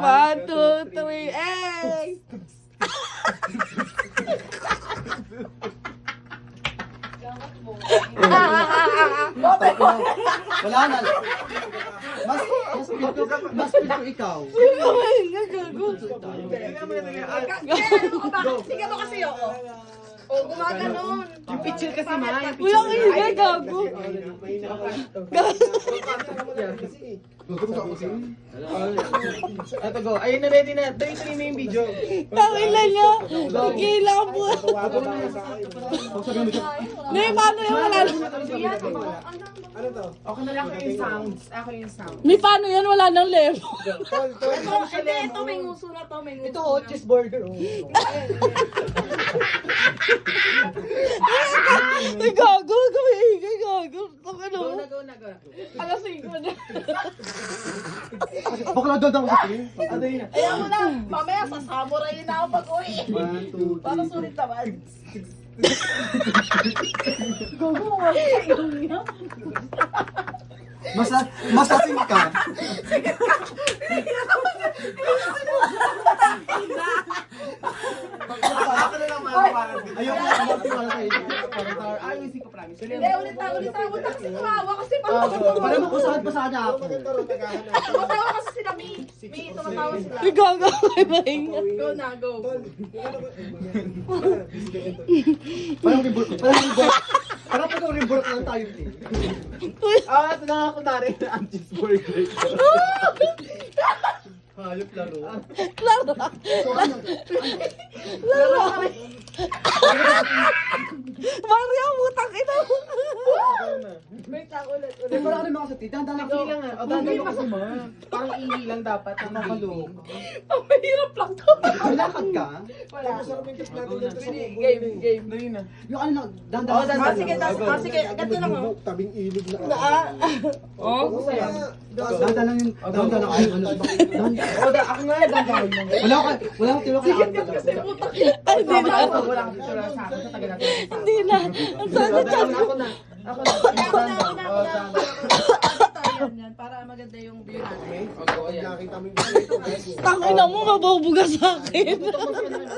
1, 2, 3, eh! Wala na. Mas feel ko ikaw. Sige mo kasi, oo. O, gumaganon. Yung picture kasi ma. Walang ingay, gago. Ito go. Ayun na, ready na. Tuloy mo yung video. Tangina niya. Kailangan po. Nay, paano yung wala? Okay na lang ako yung sounds. Ako yung sound. May paano yan? Wala nang level. Ito, may nguso na to, may nguso. Ito, cheeseburger. Ay, gago. Kamingay, gago. Tangina mo. Go na. Alas 5 na. Bakla doon ako kasi. Ano yun? Ayaw mo na. Mamaya, sa samurai na ako pag-uwi. 1, 2, 3. Para sulit naman. Gago, wala kayo niya. Masasing ka. Ako na lang ayoko na magtiwala sa iyo. Ayusin ko promise. Hindi, ulit na. Huwag na kasi tumawa kasi parang Para makusahan pa sana ako. tumatawa kasi sila, Mi. Mi, tumatawa sila. Ay, gago. Ay, mahinga. Go na, go. Parang pag-rebork lang tayo. Ito na ako na rin ang cheeseburger. Hayop laro. Laro. Mario, butang ina mo. Wait lang, ulit. Wala ka naman kasi dandan lang ako. Dandan lang ako ma. Parang ini lang dapat. Ang makalong. Ang mahirap lang to. Lakad ka? Wala. Game. Dali na. Yung ano lang, dandan Oh, lang. sige, ganito lang oh. Tabing ilog na. Oh, sa'yo. Dandan lang yung dandan lang. Ay, ano ba? Dandan. Ako nga, dandan. Wala akong tilo kay Alba. Ay, hindi na. Wala akong tilo sa akin. Sa tagal natin. Hindi na. Ang sakit sa Ako na. Ako na. Yan, para maganda yung view natin. Nakita mo yung tangina mo, mabubuga sa akin.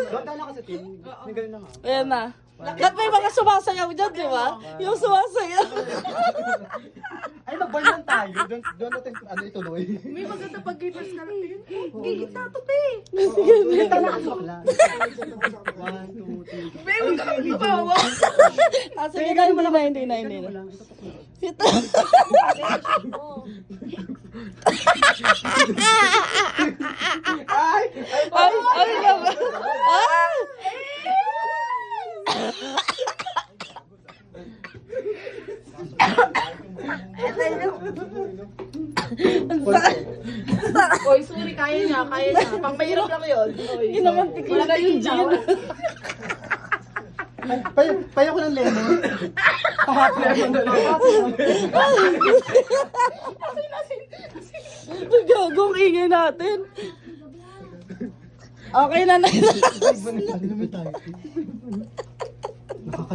Dandan lang kasi tin. Ganun lang ah. Ayan na. Ba't may mga sumasayaw dyan, di ba? Yung sumasayaw. Ay, mag-burn lang tayo. Doon natin ano ituloy. May maganda pag gamers ka lang. Gigit na to, te. Kita na ako bakla. 1, 2, 3. May huwag ka lang tumawa. Ah, sige na, hindi na. Sito. Ay, naman. Ah! Oy, sorry, kaya niya. Pang mahirap lang yun. Oy, Ginamantik ko na yung gin. Payo ko ng lemon. Gagong ingay natin. Okay na. Ay, tayo.